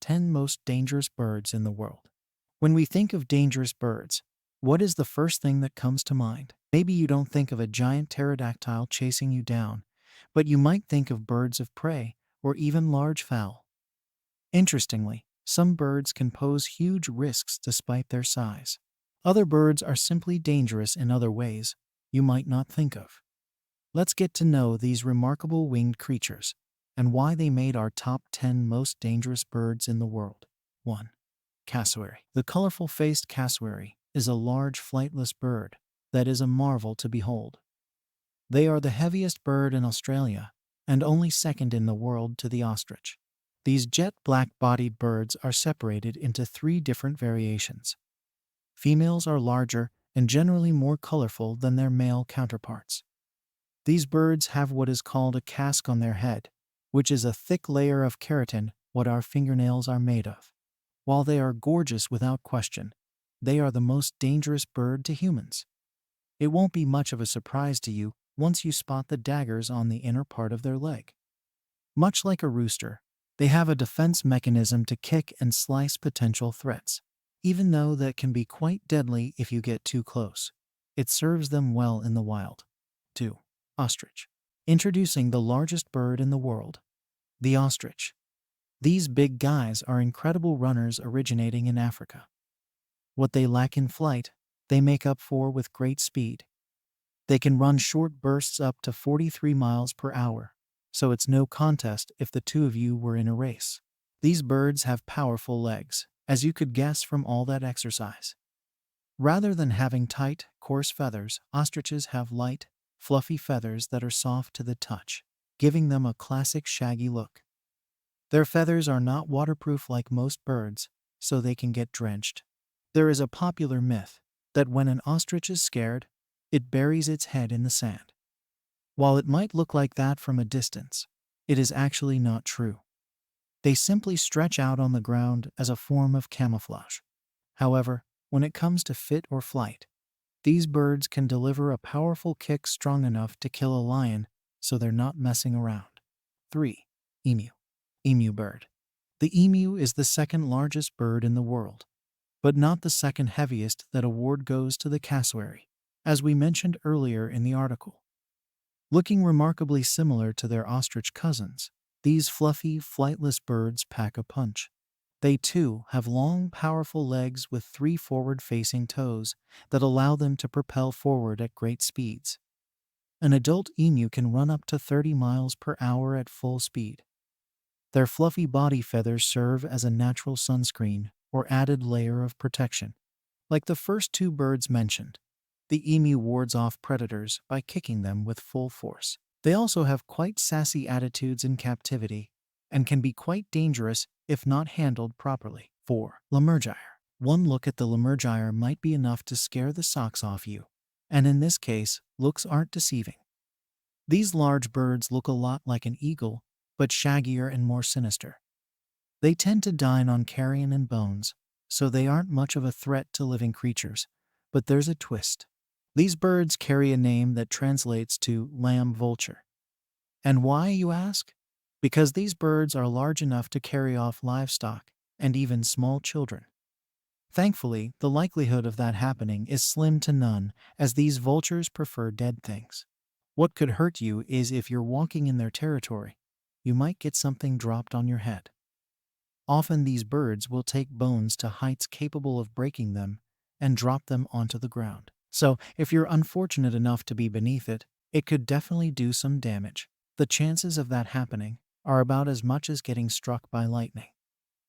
10 most dangerous birds in the world. When we think of dangerous birds, what is the first thing that comes to mind? Maybe you don't think of a giant pterodactyl chasing you down, but you might think of birds of prey or even large fowl. Interestingly, some birds can pose huge risks despite their size. Other birds are simply dangerous in other ways you might not think of. Let's get to know these remarkable winged creatures and why they made our top 10 most dangerous birds in the world. 1. Cassowary. The colorful faced cassowary is a large flightless bird that is a marvel to behold. They are the heaviest bird in Australia and only second in the world to the ostrich. These jet black bodied birds are separated into three different variations. Females are larger and generally more colorful than their male counterparts. These birds have what is called a casque on their head, which is a thick layer of keratin, what our fingernails are made of. While they are gorgeous without question, they are the most dangerous bird to humans. It won't be much of a surprise to you once you spot the daggers on the inner part of their leg. Much like a rooster, they have a defense mechanism to kick and slice potential threats, even though that can be quite deadly if you get too close. It serves them well in the wild. 2. Ostrich. Introducing the largest bird in the world, the ostrich. These big guys are incredible runners originating in Africa. What they lack in flight, they make up for with great speed. They can run short bursts up to 43 miles per hour, so it's no contest if the two of you were in a race. These birds have powerful legs, as you could guess from all that exercise. Rather than having tight, coarse feathers, ostriches have light, fluffy feathers that are soft to the touch, giving them a classic shaggy look. Their feathers are not waterproof like most birds, so they can get drenched. There is a popular myth that when an ostrich is scared, it buries its head in the sand. While it might look like that from a distance, it is actually not true. They simply stretch out on the ground as a form of camouflage. However, when it comes to fit or flight, these birds can deliver a powerful kick strong enough to kill a lion, so they're not messing around. 3. Emu. Emu bird. The emu is the second largest bird in the world, but not the second heaviest. That award goes to the cassowary, as we mentioned earlier in the article. Looking remarkably similar to their ostrich cousins, these fluffy, flightless birds pack a punch. They too have long, powerful legs with 3 forward-facing toes that allow them to propel forward at great speeds. An adult emu can run up to 30 miles per hour at full speed. Their fluffy body feathers serve as a natural sunscreen or added layer of protection. Like the first two birds mentioned, the emu wards off predators by kicking them with full force. They also have quite sassy attitudes in captivity and can be quite dangerous if not handled properly. 4. Lemurgire. One look at the lemurgire might be enough to scare the socks off you, and in this case, looks aren't deceiving. These large birds look a lot like an eagle, but shaggier and more sinister. They tend to dine on carrion and bones, so they aren't much of a threat to living creatures. But there's a twist. These birds carry a name that translates to lamb vulture. And why, you ask? Because these birds are large enough to carry off livestock and even small children. Thankfully, the likelihood of that happening is slim to none, as these vultures prefer dead things. What could hurt you is if you're walking in their territory, you might get something dropped on your head. Often these birds will take bones to heights capable of breaking them and drop them onto the ground. So, if you're unfortunate enough to be beneath it, it could definitely do some damage. The chances of that happening are about as much as getting struck by lightning.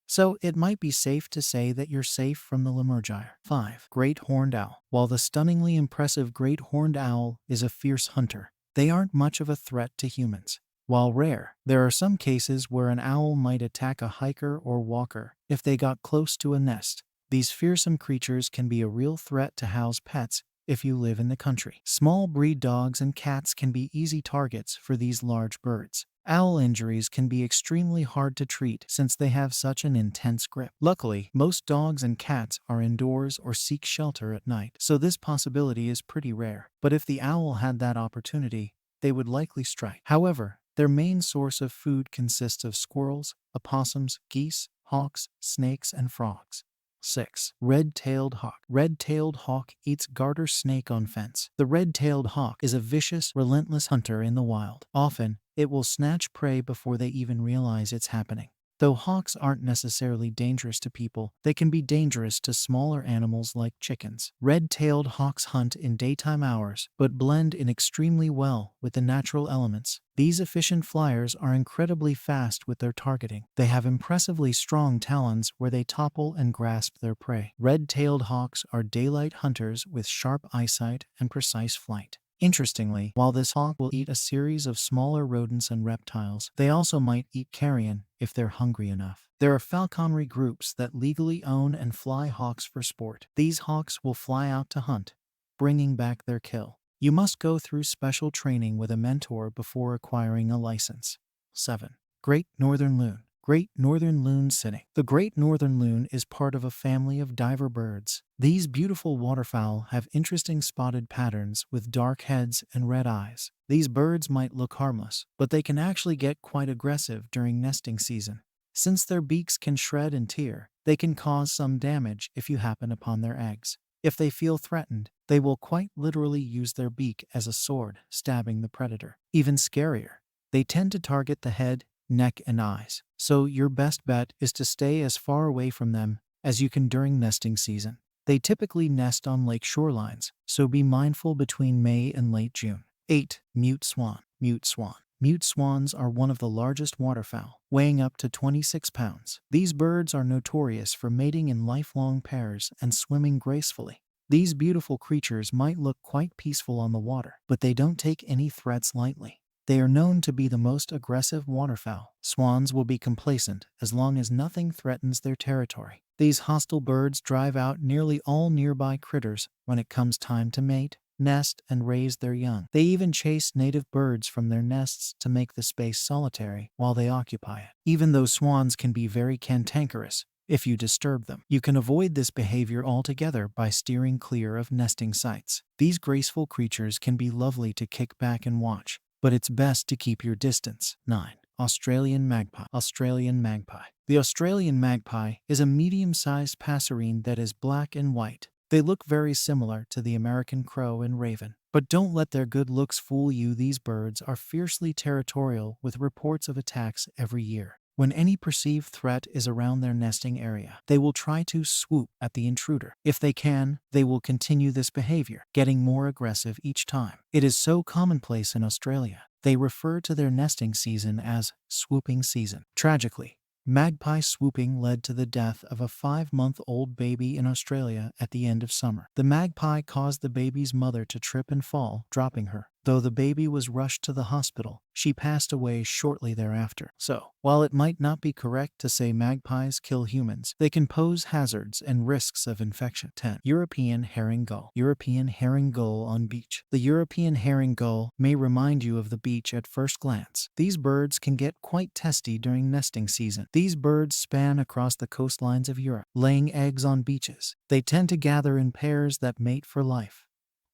So, it might be safe to say that you're safe from the lemurgire. 5. Great horned owl. While the stunningly impressive great horned owl is a fierce hunter, they aren't much of a threat to humans. While rare, there are some cases where an owl might attack a hiker or walker if they got close to a nest. These fearsome creatures can be a real threat to house pets if you live in the country. Small breed dogs and cats can be easy targets for these large birds. Owl injuries can be extremely hard to treat since they have such an intense grip. Luckily, most dogs and cats are indoors or seek shelter at night, so this possibility is pretty rare. But if the owl had that opportunity, they would likely strike. However, their main source of food consists of squirrels, opossums, geese, hawks, snakes, and frogs. 6. Red-tailed hawk. Red-tailed hawk eats garter snake on fence. The red-tailed hawk is a vicious, relentless hunter in the wild. Often, it will snatch prey before they even realize it's happening. Though hawks aren't necessarily dangerous to people, they can be dangerous to smaller animals like chickens. Red-tailed hawks hunt in daytime hours, but blend in extremely well with the natural elements. These efficient flyers are incredibly fast with their targeting. They have impressively strong talons where they topple and grasp their prey. Red-tailed hawks are daylight hunters with sharp eyesight and precise flight. Interestingly, while this hawk will eat a series of smaller rodents and reptiles, they also might eat carrion if they're hungry enough. There are falconry groups that legally own and fly hawks for sport. These hawks will fly out to hunt, bringing back their kill. You must go through special training with a mentor before acquiring a license. 7. Great Northern Loon. Great Northern Loon sitting. The Great Northern Loon is part of a family of diver birds. These beautiful waterfowl have interesting spotted patterns with dark heads and red eyes. These birds might look harmless, but they can actually get quite aggressive during nesting season. Since their beaks can shred and tear, they can cause some damage if you happen upon their eggs. If they feel threatened, they will quite literally use their beak as a sword, stabbing the predator. Even scarier, they tend to target the head, neck, and eyes. So your best bet is to stay as far away from them as you can during nesting season. They typically nest on lake shorelines, so be mindful between May and late June. 8. Mute Swan. Mute Swan. Mute swans are one of the largest waterfowl, weighing up to 26 pounds. These birds are notorious for mating in lifelong pairs and swimming gracefully. These beautiful creatures might look quite peaceful on the water, but they don't take any threats lightly. They are known to be the most aggressive waterfowl. Swans will be complacent as long as nothing threatens their territory. These hostile birds drive out nearly all nearby critters when it comes time to mate, nest, and raise their young. They even chase native birds from their nests to make the space solitary while they occupy it. Even though swans can be very cantankerous, if you disturb them, you can avoid this behavior altogether by steering clear of nesting sites. These graceful creatures can be lovely to kick back and watch, but it's best to keep your distance. 9. Australian Magpie. Australian Magpie. The Australian magpie is a medium-sized passerine that is black and white. They look very similar to the American crow and raven. But don't let their good looks fool you. These birds are fiercely territorial with reports of attacks every year. When any perceived threat is around their nesting area, they will try to swoop at the intruder. If they can, they will continue this behavior, getting more aggressive each time. It is so commonplace in Australia, they refer to their nesting season as swooping season. Tragically, magpie swooping led to the death of a 5-month-old baby in Australia at the end of summer. The magpie caused the baby's mother to trip and fall, dropping her. Though the baby was rushed to the hospital, she passed away shortly thereafter. So, while it might not be correct to say magpies kill humans, they can pose hazards and risks of infection. 10. European Herring Gull. European Herring Gull on beach. The European Herring Gull may remind you of the beach at first glance. These birds can get quite testy during nesting season. These birds span across the coastlines of Europe, laying eggs on beaches. They tend to gather in pairs that mate for life.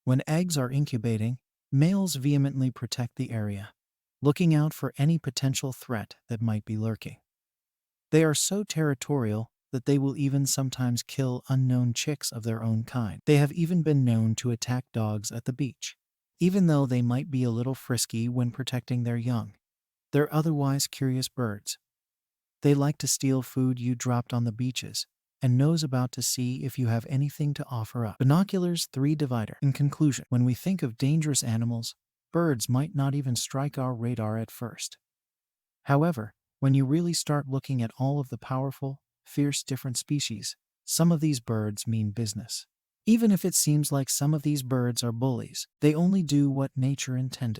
When eggs are incubating, males vehemently protect the area, looking out for any potential threat that might be lurking. They are so territorial that they will even sometimes kill unknown chicks of their own kind. They have even been known to attack dogs at the beach. Even though they might be a little frisky when protecting their young, they're otherwise curious birds. They like to steal food you dropped on the beaches and nose about to see if you have anything to offer up. Binoculars 3 Divider. In conclusion, when we think of dangerous animals, birds might not even strike our radar at first. However, when you really start looking at all of the powerful, fierce different species, some of these birds mean business. Even if it seems like some of these birds are bullies, they only do what nature intended.